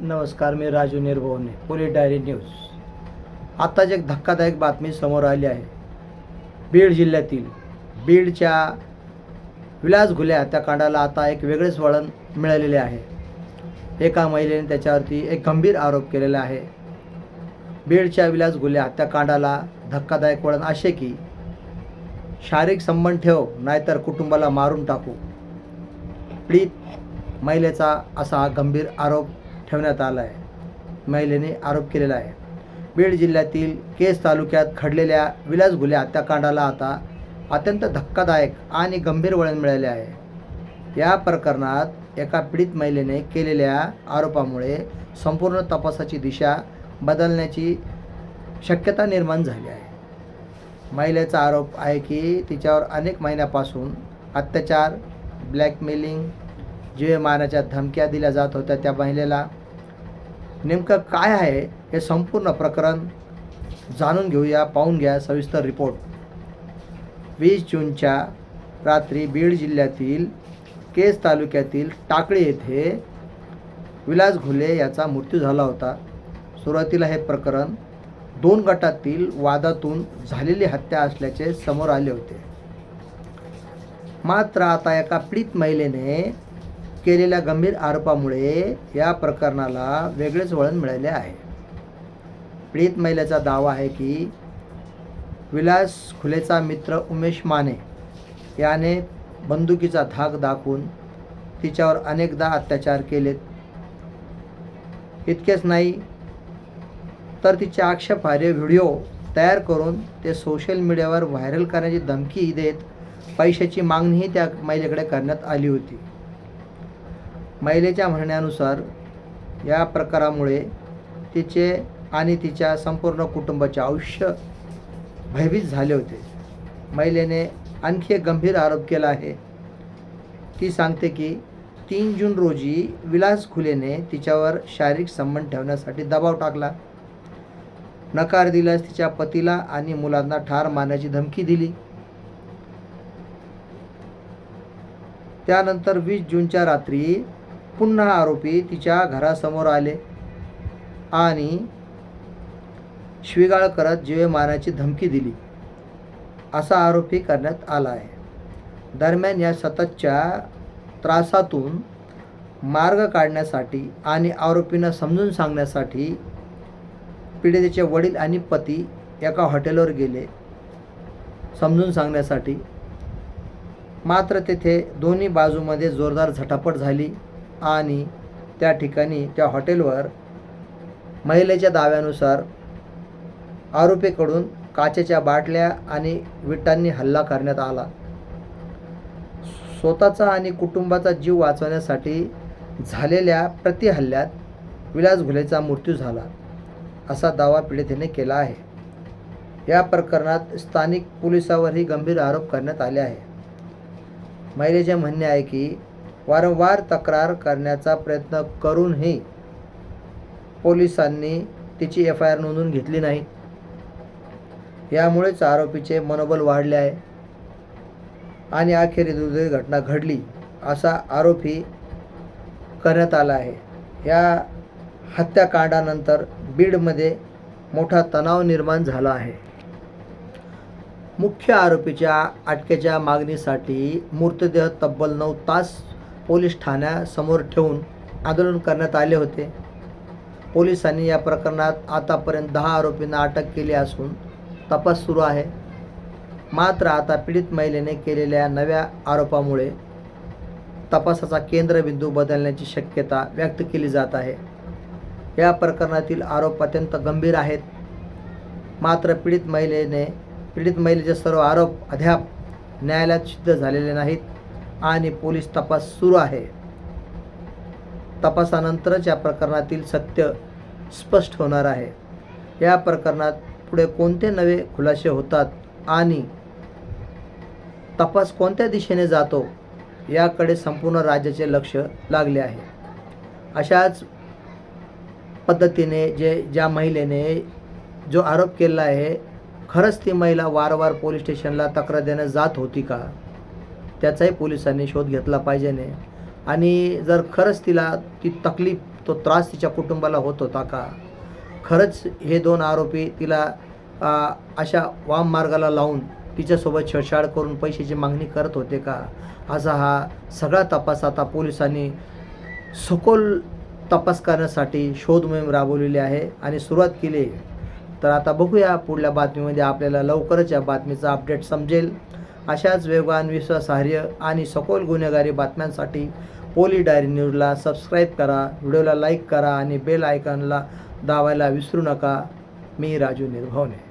नमस्कार, मी Raju निर्भवने, police diary news. आत्ताच एक धक्कादायक बातमी समोर आली आहे. बीड जिल्ह्यातील बीडच्या विलासघुले हत्याकांडाला आता एक वेगळेच वळण मिळालेले आहे. एका महिलेने त्याच्यावरती एक गंभीर आरोप केलेला आहे. बीडच्या विलासघुले हत्याकांडाला धक्कादायक वळण असे की शारीरिक संबंध ठेव नाहीतर कुटुंबाला मारून टाकू, पीडित महिलेचा असा हा गंभीर आरोप ठेवण्यात आला आहे. महिलेने आरोप केलेला आहे. बीड जिल्ह्यातील केज तालुक्यात घडलेल्या विलासघुले हत्याकांडाला आता अत्यंत धक्कादायक आणि गंभीर वळण मिळाले आहे. या प्रकरणात एका पीडित महिलेने केलेल्या आरोपामुळे संपूर्ण तपासाची दिशा बदलण्याची शक्यता निर्माण झाली आहे. महिलेचा आरोप आहे की तिच्यावर अनेक महिन्यापासून अत्याचार, ब्लॅकमेलिंग, जीव मारण्याच्या धमक्या दिल्या जात होत्या. त्या महिलेला नेमकं काय आहे हे संपूर्ण प्रकरण जाणून घेऊया, पाहून घ्या सविस्तर रिपोर्ट. 20 जूनच्या रात्री बीड जिल्ह्यातील केज तालुक्यातील टाकळी येथे विलासघुले याचा मृत्यू झाला होता. सुरुवातीला हे प्रकरण 2 गटातील वादातून झालेली हत्या असल्याचे समोर आले होते. मात्र आता एका पीडित महिलेने केलेल्या गंभीर आरोपामुळे या प्रकरणाला वेगळेच वळण मिळाले आहे. पीडित महिलेचा दावा आहे की विलासघुलेचा मित्र उमेश माने याने बंदुकीचा धाक दाखवून तिच्यावर अनेकदा अत्याचार केलेत. इतकेच नाही तर तिचे आक्षेपार्ह व्हिडिओ तयार करून ते सोशल मीडियावर व्हायरल करण्याची धमकी देत पैशाची मागणीही त्या महिलेकडे करण्यात आली होती. महिलेच्या म्हणण्यानुसार या प्रकारामुळे तिचे आणि तिच्या संपूर्ण कुटुंबाचे आयुष्य भयभीत झाले होते. महिलेने आणखी एक गंभीर आरोप केला आहे. ती सांगते की 3 जून रोजी विलासघुलेने तिच्यावर शारीरिक संबंध ठेवण्यासाठी दबाव टाकला. नकार दिल्यास तिच्या पतीला आणि मुलांना ठार मारण्याची धमकी दिली. त्यानंतर 20 जूनच्या रात्री पुन्हा आरोपी तिच्या घरासमोर आले आणि शिवीगाळ करत जीवे मारण्याची धमकी दिली असा आरोपही करण्यात आला आहे. दरम्यान या सततच्या त्रासातून मार्ग काढण्यासाठी आणि आरोपींना समजून सांगण्यासाठी पीडितेचे वडील आणि पती एका हॉटेलवर गेले समजून सांगण्यासाठी. मात्र तेथे दोन्ही बाजूमध्ये जोरदार झटापट झाली आणि त्या ठिकाणी त्या हॉटेलवर महिलेच्या दाव्यानुसार आरोपीकडून काचेच्या बाटल्या आणि विटांनी हल्ला करण्यात आला. स्वतःचा आणि कुटुंबाचा जीव वाचवण्यासाठी झालेल्या प्रतिहल्ल्यात विलासघुलेचा मृत्यू झाला असा दावा पीडितेने केला आहे. या प्रकरणात स्थानिक पोलिसावरही गंभीर आरोप करण्यात आले आहे. महिलेचे म्हणणे आहे की वारंवार तक्रार करण्याचा प्रयत्न करूनही पोलिसांनी तिची FIR नोंदवून घेतली नाही. यामुळेच आरोपीचे मनोबल वाढले आहे आणि अखेर दुर्दैवी घटना घडली असा आरोपही करण्यात आला आहे. या हत्याकांडानंतर बीडमध्ये मोठा तणाव निर्माण झाला आहे. मुख्य आरोपीच्या अटकेच्या मागणीसाठी मृतदेह तब्बल 9 तास पोलीस ठाण्यासमोर ठेवून आंदोलन करण्यात आले होते. पोलिसांनी या प्रकरणात आतापर्यंत 10 आरोपींना अटक केली असून तपास सुरू आहे. मात्र आता पीडित महिलेने केलेल्या नव्या आरोपामुळे तपासाचा केंद्रबिंदू बदलण्याची शक्यता व्यक्त केली जात आहे. या प्रकरणातील आरोप अत्यंत गंभीर आहेत. मात्र पीडित महिलेचे सर्व आरोप अद्याप न्यायालयात सिद्ध झालेले नाहीत आणि पोलीस तपास सुरू आहे. तपासानंतरच या प्रकरणातील सत्य स्पष्ट होणार आहे. या प्रकरणात पुढे कोणते नवे खुलासे होतात आणि तपास कोणत्या दिशेने जातो याकडे संपूर्ण राज्याचे लक्ष लागले आहे. अशाच पद्धतीने ज्या महिलेने जो आरोप केला आहे, खरंच ती महिला वारंवार पोलीस स्टेशनला तक्रार देण्यास जात होती का, त्याचाही पोलिसांनी शोध घेतला पाहिजे. आणि जर खरंच तिला ती तकलीफ तो त्रास तिच्या कुटुंबाला होत होता का? खरंच हे 2 आरोपी तिला अशा वाम मार्गाला लावून तिच्यासोबत छेडछाड करून पैशाची मागणी करत होते का? असा हा सगळा तपास आता पोलिसांनी सखोल तपास करण्यासाठी शोध मोहीम राबवलेली आहे आणि सुरुवात केली आहे. तर आता बघूया पुढल्या बातमीमध्ये आपल्याला लवकरच या बातमीचा अपडेट समजेल. अशाच वेगवान, विश्वासार्ह आणि सखोल गुन्हेगारी बातम्यांसाठी पोलीस डायरी न्यूजला सबस्क्राईब करा, व्हिडिओला लाईक करा आणि बेल आयकॉनला दाबायला विसरू नका. मी राजू निर्भवने.